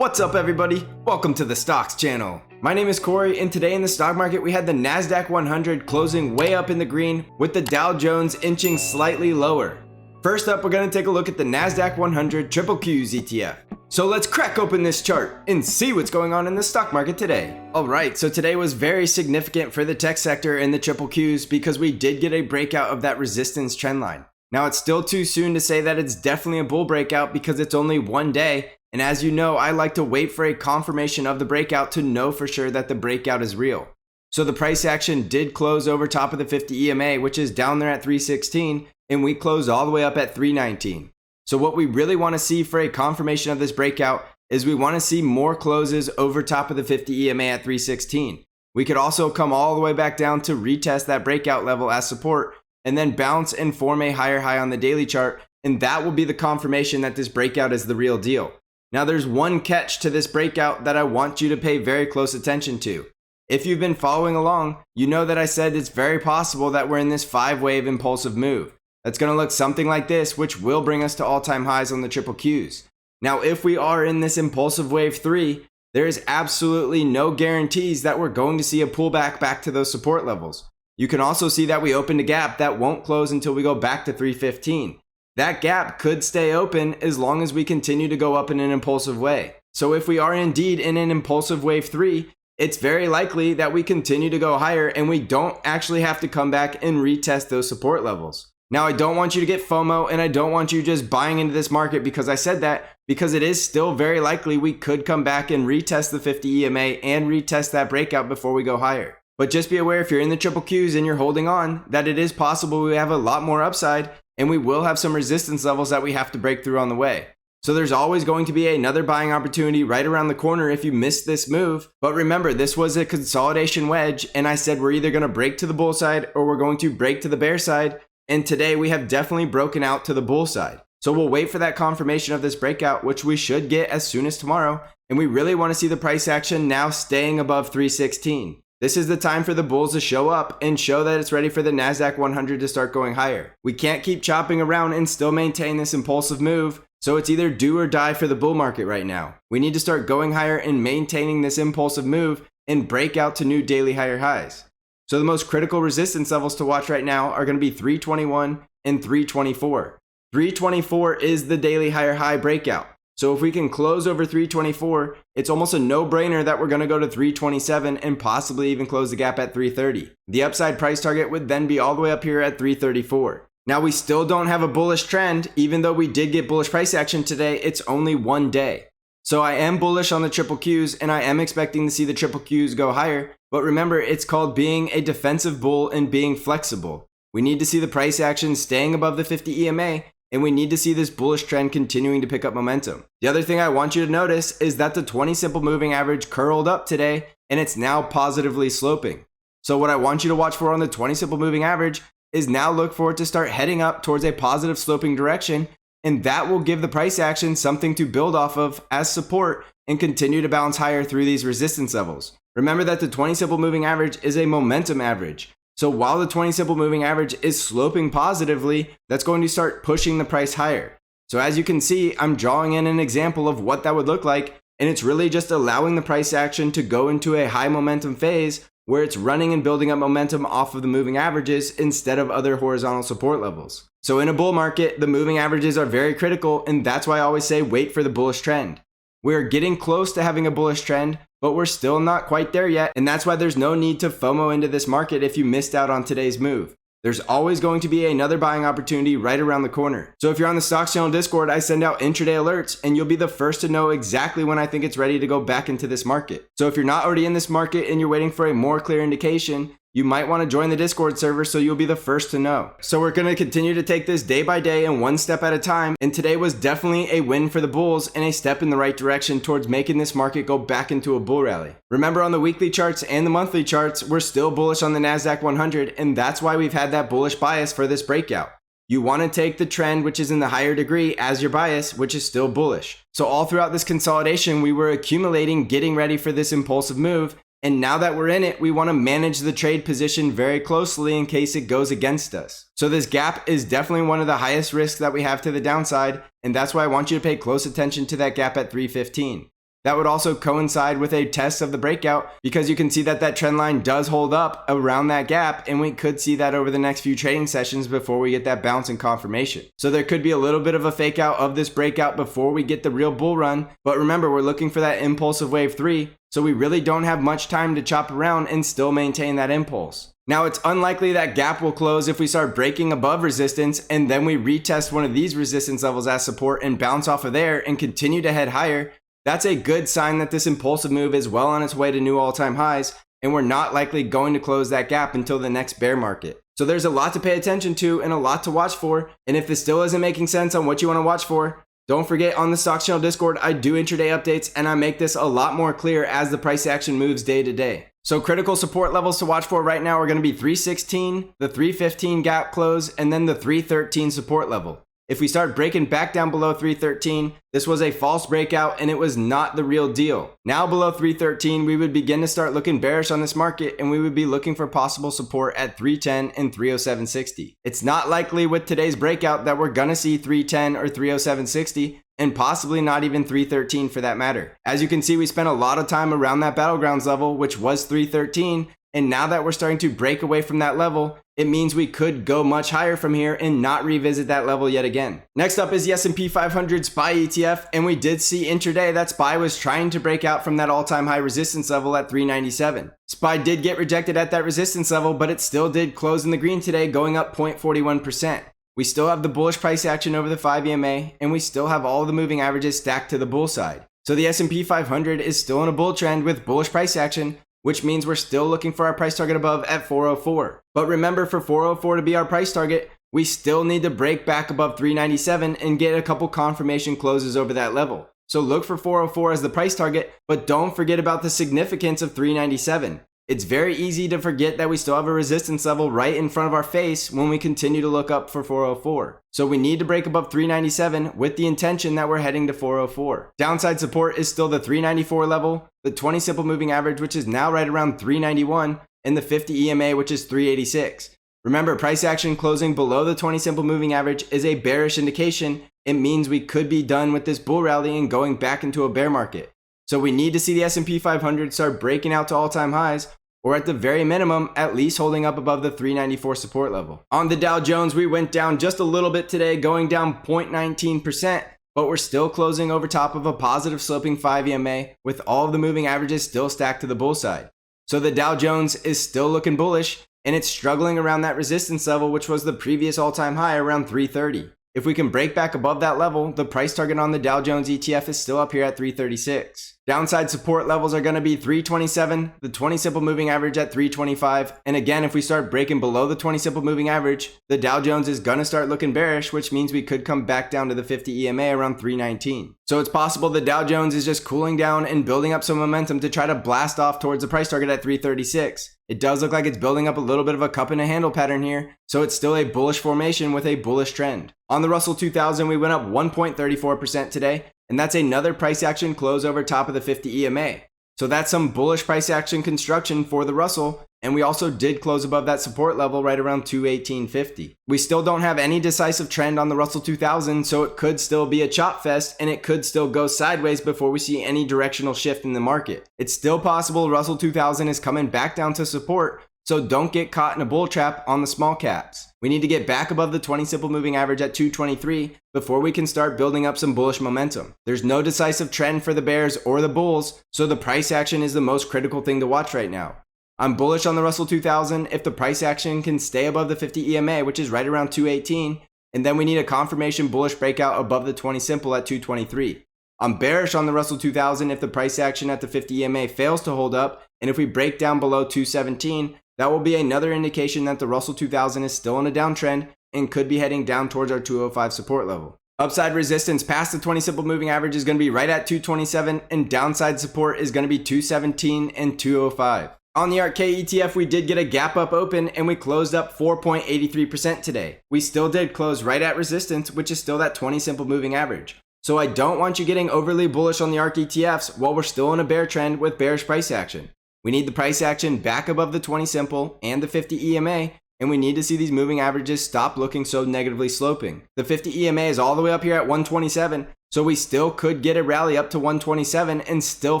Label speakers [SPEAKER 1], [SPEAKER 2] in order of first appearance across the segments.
[SPEAKER 1] What's up everybody? Welcome to the Stocks channel. My name is Cory, and today in the stock market we had the Nasdaq 100 closing way up in the green with the Dow Jones inching slightly lower. First up, we're going to take a look at the Nasdaq 100 Triple Qs ETF. So let's crack open this chart and see what's going on in the stock market today. Alright, so today was very significant for the tech sector and the Triple Qs because we did get a breakout of that resistance trend line. Now it's still too soon to say that it's definitely a bull breakout because it's only one day. And as you know, I like to wait for a confirmation of the breakout to know for sure that the breakout is real. So the price action did close over top of the 50 EMA, which is down there at 316, and we closed all the way up at 319. So what we really want to see for a confirmation of this breakout is we want to see more closes over top of the 50 EMA at 316. We could also come all the way back down to retest that breakout level as support and then bounce and form a higher high on the daily chart, and that will be the confirmation that this breakout is the real deal. Now there's one catch to this breakout that I want you to pay very close attention to. If you've been following along, you know that I said it's very possible that we're in this 5-wave impulsive move. That's going to look something like this, which will bring us to all-time highs on the Triple Qs. Now if we are in this impulsive wave 3, there is absolutely no guarantees that we're going to see a pullback back to those support levels. You can also see that we opened a gap that won't close until we go back to 315. That gap could stay open as long as we continue to go up in an impulsive way. So if we are indeed in an impulsive wave 3, it's very likely that we continue to go higher and we don't actually have to come back and retest those support levels. Now I don't want you to get FOMO and I don't want you just buying into this market because I said that, because it is still very likely we could come back and retest the 50 EMA and retest that breakout before we go higher. But just be aware, if you're in the Triple Qs and you're holding on, that it is possible we have a lot more upside and we will have some resistance levels that we have to break through on the way. So there's always going to be another buying opportunity right around the corner if you miss this move. But remember, this was a consolidation wedge, and I said we're either going to break to the bull side or we're going to break to the bear side. And today we have definitely broken out to the bull side. So we'll wait for that confirmation of this breakout, which we should get as soon as tomorrow. And we really want to see the price action now staying above 316. This is the time for the bulls to show up and show that it's ready for the Nasdaq 100 to start going higher. We can't keep chopping around and still maintain this impulsive move, so it's either do or die for the bull market right now. We need to start going higher and maintaining this impulsive move and break out to new daily higher highs. So the most critical resistance levels to watch right now are going to be 321 and 324. 324 is the daily higher high breakout. So if we can close over 324, it's almost a no-brainer that we're going to go to 327 and possibly even close the gap at 330. The upside price target would then be all the way up here at 334. Now we still don't have a bullish trend, even though we did get bullish price action today. It's only one day. So I am bullish on the Triple Qs and I am expecting to see the Triple Qs go higher. But remember, it's called being a defensive bull and being flexible. We need to see the price action staying above the 50 EMA. And we need to see this bullish trend continuing to pick up momentum. The other thing I want you to notice is that the 20 simple moving average curled up today and it's now positively sloping. So what I want you to watch for on the 20 simple moving average is now look for it to start heading up towards a positive sloping direction, and that will give the price action something to build off of as support and continue to bounce higher through these resistance levels. Remember that the 20 simple moving average is a momentum average. So while the 20 simple moving average is sloping positively, that's going to start pushing the price higher. So as you can see, I'm drawing in an example of what that would look like, and it's really just allowing the price action to go into a high momentum phase where it's running and building up momentum off of the moving averages instead of other horizontal support levels. So in a bull market, the moving averages are very critical, and that's why I always say wait for the bullish trend. We're getting close to having a bullish trend, but we're still not quite there yet, and that's why there's no need to FOMO into this market if you missed out on today's move. There's always going to be another buying opportunity right around the corner. So if you're on the Stocks Channel Discord, I send out intraday alerts, and you'll be the first to know exactly when I think it's ready to go back into this market. So if you're not already in this market and you're waiting for a more clear indication, you might want to join the Discord server so you'll be the first to know. So we're going to continue to take this day by day and one step at a time. And today was definitely a win for the bulls and a step in the right direction towards making this market go back into a bull rally. Remember, on the weekly charts and the monthly charts, we're still bullish on the Nasdaq 100, and that's why we've had that bullish bias for this breakout. You want to take the trend, which is in the higher degree, as your bias, which is still bullish. So all throughout this consolidation, we were accumulating, getting ready for this impulsive move. And now that we're in it, we want to manage the trade position very closely in case it goes against us. So this gap is definitely one of the highest risks that we have to the downside, and that's why I want you to pay close attention to that gap at 315. That would also coincide with a test of the breakout because you can see that that trend line does hold up around that gap, and we could see that over the next few trading sessions before we get that bounce and confirmation. So there could be a little bit of a fake out of this breakout before we get the real bull run. But remember, we're looking for that impulsive wave 3, so we really don't have much time to chop around and still maintain that impulse. Now, it's unlikely that gap will close if we start breaking above resistance and then we retest one of these resistance levels as support and bounce off of there and continue to head higher. That's a good sign that this impulsive move is well on its way to new all-time highs, and we're not likely going to close that gap until the next bear market. So there's a lot to pay attention to and a lot to watch for, and if this still isn't making sense on what you want to watch for, don't forget on the Stocks Channel Discord, I do intraday updates and I make this a lot more clear as the price action moves day to day. So critical support levels to watch for right now are going to be 316, the 315 gap close, and then the 313 support level. If we start breaking back down below 313, this was a false breakout and it was not the real deal. Now below 313, we would begin to start looking bearish on this market and we would be looking for possible support at 310 and 307.60. It's not likely with today's breakout that we're gonna see 310 or 307.60 and possibly not even 313 for that matter. As you can see, we spent a lot of time around that battlegrounds level, which was 313. And now that we're starting to break away from that level, it means we could go much higher from here and not revisit that level yet again. Next up is the S&P 500 SPY ETF, and we did see intraday that SPY was trying to break out from that all-time high resistance level at 397. SPY did get rejected at that resistance level, but it still did close in the green today, going up 0.41%. We still have the bullish price action over the 5 EMA, and we still have all the moving averages stacked to the bull side. So the S&P 500 is still in a bull trend with bullish price action, which means we're still looking for our price target above at 404. But remember, for 404 to be our price target, we still need to break back above 397 and get a couple confirmation closes over that level. So look for 404 as the price target, but don't forget about the significance of 397. It's very easy to forget that we still have a resistance level right in front of our face when we continue to look up for 404. So we need to break above 397 with the intention that we're heading to 404. Downside support is still the 394 level, the 20 simple moving average, which is now right around 391, and the 50 EMA, which is 386. Remember, price action closing below the 20 simple moving average is a bearish indication. It means we could be done with this bull rally and going back into a bear market. So we need to see the S&P 500 start breaking out to all-time highs, or at the very minimum, at least holding up above the 394 support level. On the Dow Jones, we went down just a little bit today, going down 0.19%, but we're still closing over top of a positive sloping 5 EMA with all of the moving averages still stacked to the bull side. So the Dow Jones is still looking bullish, and it's struggling around that resistance level, which was the previous all-time high around 330. If we can break back above that level, the price target on the Dow Jones ETF is still up here at 336. Downside support levels are going to be 327, the 20 simple moving average at 325. And again, if we start breaking below the 20 simple moving average, the Dow Jones is going to start looking bearish, which means we could come back down to the 50 EMA around 319. So it's possible the Dow Jones is just cooling down and building up some momentum to try to blast off towards the price target at 336. It does look like it's building up a little bit of a cup and a handle pattern here, so it's still a bullish formation with a bullish trend. On the Russell 2000, we went up 1.34% today, and that's another price action close over top of the 50 EMA. So that's some bullish price action construction for the Russell, and we also did close above that support level right around 218.50. We still don't have any decisive trend on the Russell 2000, so it could still be a chop fest and it could still go sideways before we see any directional shift in the market. It's still possible Russell 2000 is coming back down to support, so don't get caught in a bull trap on the small caps. We need to get back above the 20 simple moving average at 223 before we can start building up some bullish momentum. There's no decisive trend for the bears or the bulls, so the price action is the most critical thing to watch right now. I'm bullish on the Russell 2000 if the price action can stay above the 50 EMA, which is right around 218, and then we need a confirmation bullish breakout above the 20 simple at 223. I'm bearish on the Russell 2000 if the price action at the 50 EMA fails to hold up, and if we break down below 217, that will be another indication that the Russell 2000 is still in a downtrend and could be heading down towards our 205 support level. Upside resistance past the 20 simple moving average is going to be right at 227, and downside support is going to be 217 and 205. On the Arkk ETF, we did get a gap up open and we closed up 4.83% today. We still did close right at resistance, which is still that 20 simple moving average. So I don't want you getting overly bullish on the Arkk ETFs while we're still in a bear trend with bearish price action. We need the price action back above the 20 simple and the 50 EMA, and we need to see these moving averages stop looking so negatively sloping. The 50 EMA is all the way up here at 127, So we still could get a rally up to 127 and still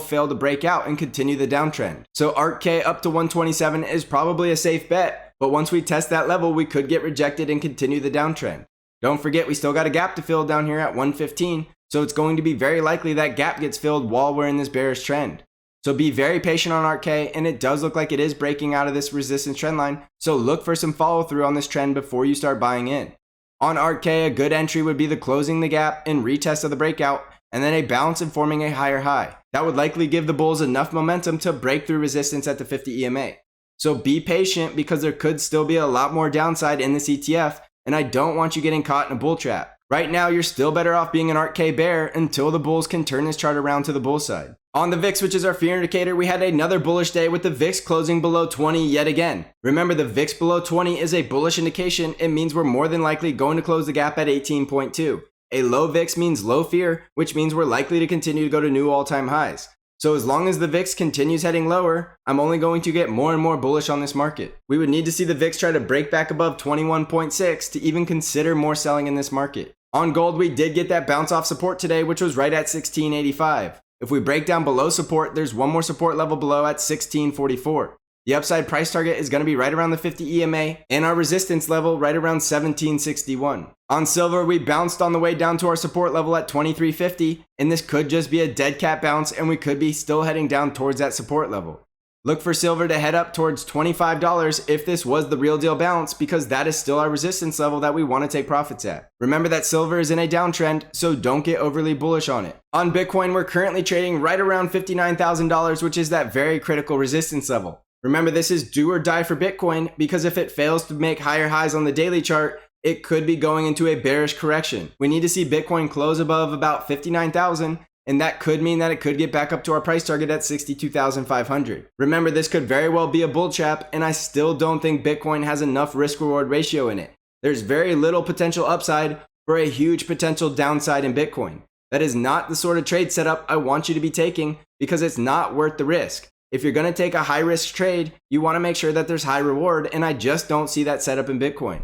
[SPEAKER 1] fail to break out and continue the downtrend. So Arkk up to 127 is probably a safe bet, but once we test that level, we could get rejected and continue the downtrend. Don't forget, we still got a gap to fill down here at 115, so it's going to be very likely that gap gets filled while we're in this bearish trend. So be very patient on Arkk, and it does look like it is breaking out of this resistance trend line, so look for some follow through on this trend before you start buying in. On Arkk, a good entry would be the closing the gap and retest of the breakout, and then a bounce and forming a higher high. That would likely give the bulls enough momentum to break through resistance at the 50 EMA. So be patient because there could still be a lot more downside in this ETF, and I don't want you getting caught in a bull trap. Right now, you're still better off being an Arkk bear until the bulls can turn this chart around to the bull side. On the VIX, which is our fear indicator, we had another bullish day with the VIX closing below 20 yet again. Remember, the VIX below 20 is a bullish indication. It means we're more than likely going to close the gap at 18.2. A low VIX means low fear, which means we're likely to continue to go to new all-time highs. So as long as the VIX continues heading lower, I'm only going to get more and more bullish on this market. We would need to see the VIX try to break back above 21.6 to even consider more selling in this market. On gold, we did get that bounce off support today, which was right at 1685. If we break down below support, there's one more support level below at 1644. The upside price target is going to be right around the 50 EMA and our resistance level right around 1761. On silver, we bounced on the way down to our support level at 2350, and this could just be a dead cat bounce and we could be still heading down towards that support level. Look for silver to head up towards $25 if this was the real deal bounce, because that is still our resistance level that we want to take profits at. Remember that silver is in a downtrend, so don't get overly bullish on it. On Bitcoin, we're currently trading right around $59,000, which is that very critical resistance level. Remember, this is do or die for Bitcoin, because if it fails to make higher highs on the daily chart, it could be going into a bearish correction. We need to see Bitcoin close above about 59,000, and that could mean that it could get back up to our price target at 62,500. Remember, this could very well be a bull trap, and I still don't think Bitcoin has enough risk-reward ratio in it. There's very little potential upside for a huge potential downside in Bitcoin. That is not the sort of trade setup I want you to be taking, because it's not worth the risk. If you're going to take a high-risk trade, you want to make sure that there's high reward, and I just don't see that setup in Bitcoin.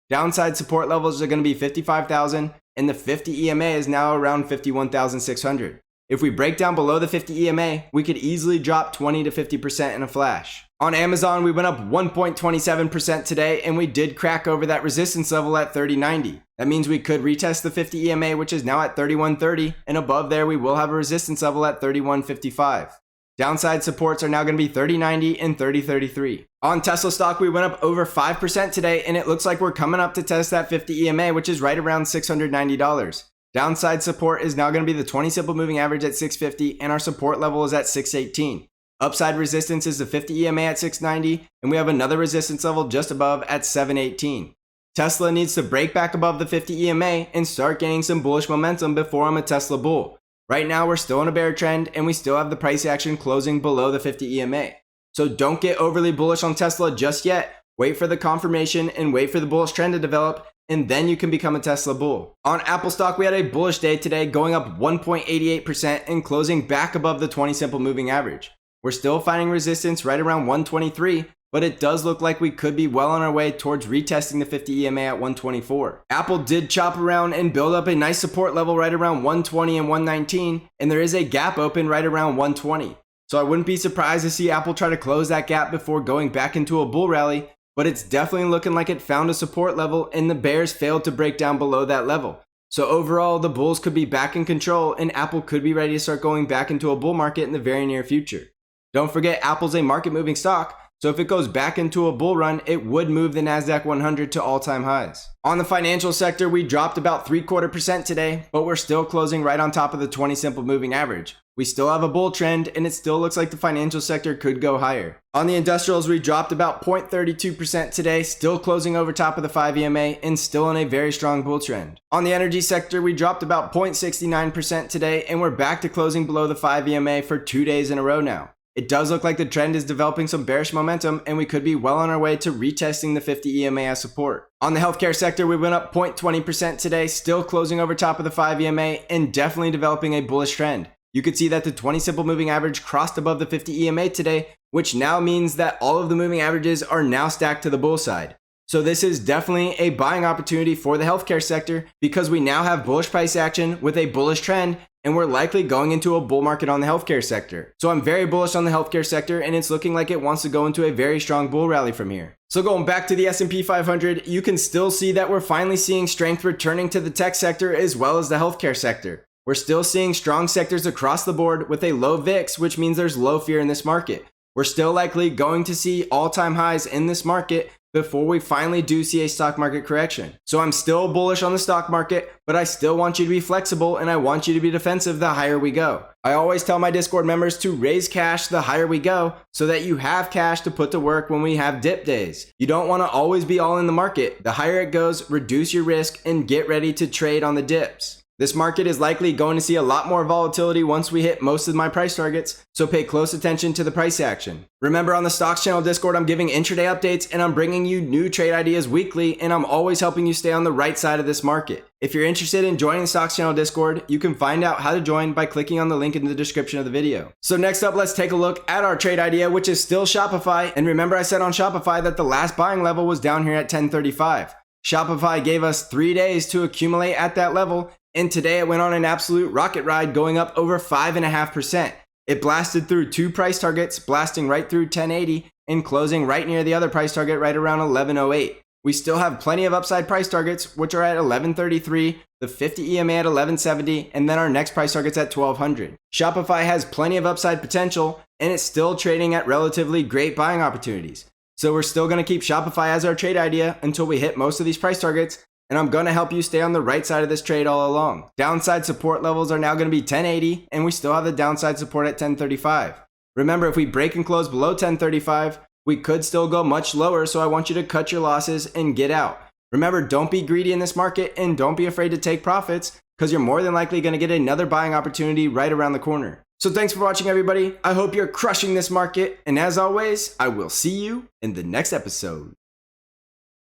[SPEAKER 1] Downside support levels are going to be 55,000, and the 50 EMA is now around 51,600. If we break down below the 50 EMA, we could easily drop 20 to 50% in a flash. On Amazon, we went up 1.27% today, and we did crack over that resistance level at 3090. That means we could retest the 50 EMA, which is now at 3130, and above there we will have a resistance level at 3155. Downside supports are now going to be 3090 and 3033. On Tesla stock, we went up over 5% today, and it looks like we're coming up to test that 50 EMA, which is right around $690. Downside support is now going to be the 20 simple moving average at 650, and our support level is at 618. Upside resistance is the 50 EMA at 690, and we have another resistance level just above at 718. Tesla needs to break back above the 50 EMA and start gaining some bullish momentum before I'm a Tesla bull. Right now, we're still in a bear trend, and we still have the price action closing below the 50 EMA. So don't get overly bullish on Tesla just yet. Wait for the confirmation and wait for the bullish trend to develop, and then you can become a Tesla bull. On Apple stock, we had a bullish day today, going up 1.88% and closing back above the 20 simple moving average. We're still finding resistance right around 123, but it does look like we could be well on our way towards retesting the 50 EMA at 124. Apple did chop around and build up a nice support level right around 120 and 119, and there is a gap open right around 120. So I wouldn't be surprised to see Apple try to close that gap before going back into a bull rally, but it's definitely looking like it found a support level and the bears failed to break down below that level. So overall, the bulls could be back in control and Apple could be ready to start going back into a bull market in the very near future. Don't forget, Apple's a market moving stock, so if it goes back into a bull run, it would move the Nasdaq 100 to all-time highs. On the financial sector, we dropped about 0.75% today, but we're still closing right on top of the 20 simple moving average. We still have a bull trend, and it still looks like the financial sector could go higher. On the industrials, we dropped about 0.32% today, still closing over top of the 5 EMA, and still in a very strong bull trend. On the energy sector, we dropped about 0.69% today, and we're back to closing below the 5 EMA for 2 days in a row now. It does look like the trend is developing some bearish momentum, and we could be well on our way to retesting the 50 EMA as support. On the healthcare sector, we went up 0.20% today, still closing over top of the 5 EMA, and definitely developing a bullish trend. You could see that the 20 simple moving average crossed above the 50 EMA today, which now means that all of the moving averages are now stacked to the bull side. So this is definitely a buying opportunity for the healthcare sector because we now have bullish price action with a bullish trend, and we're likely going into a bull market on the healthcare sector. So I'm very bullish on the healthcare sector, and it's looking like it wants to go into a very strong bull rally from here. So going back to the S&P 500, you can still see that we're finally seeing strength returning to the tech sector as well as the healthcare sector. We're still seeing strong sectors across the board with a low VIX, which means there's low fear in this market. We're still likely going to see all-time highs in this market before we finally do see a stock market correction. So I'm still bullish on the stock market, but I still want you to be flexible and I want you to be defensive the higher we go. I always tell my Discord members to raise cash the higher we go so that you have cash to put to work when we have dip days. You don't want to always be all in the market. The higher it goes, reduce your risk and get ready to trade on the dips. This market is likely going to see a lot more volatility once we hit most of my price targets, so pay close attention to the price action. Remember, on the Stocks Channel Discord, I'm giving intraday updates and I'm bringing you new trade ideas weekly, and I'm always helping you stay on the right side of this market. If you're interested in joining the Stocks Channel Discord, you can find out how to join by clicking on the link in the description of the video. So next up, let's take a look at our trade idea, which is still Shopify. And remember, I said on Shopify that the last buying level was down here at 1035. Shopify gave us 3 days to accumulate at that level, and today it went on an absolute rocket ride, going up over 5.5%. It blasted through 2 price targets, blasting right through 1080 and closing right near the other price target right around 1108. We still have plenty of upside price targets, which are at 1133, the 50 EMA at 1170, and then our next price target's at 1200. Shopify has plenty of upside potential, and it's still trading at relatively great buying opportunities. So we're still going to keep Shopify as our trade idea until we hit most of these price targets, and I'm going to help you stay on the right side of this trade all along. Downside support levels are now going to be 1080, and we still have the downside support at 1035. Remember, if we break and close below 1035, we could still go much lower, so I want you to cut your losses and get out. Remember, don't be greedy in this market, and don't be afraid to take profits, because you're more than likely going to get another buying opportunity right around the corner. So thanks for watching, everybody. I hope you're crushing this market, and as always, I will see you in the next episode.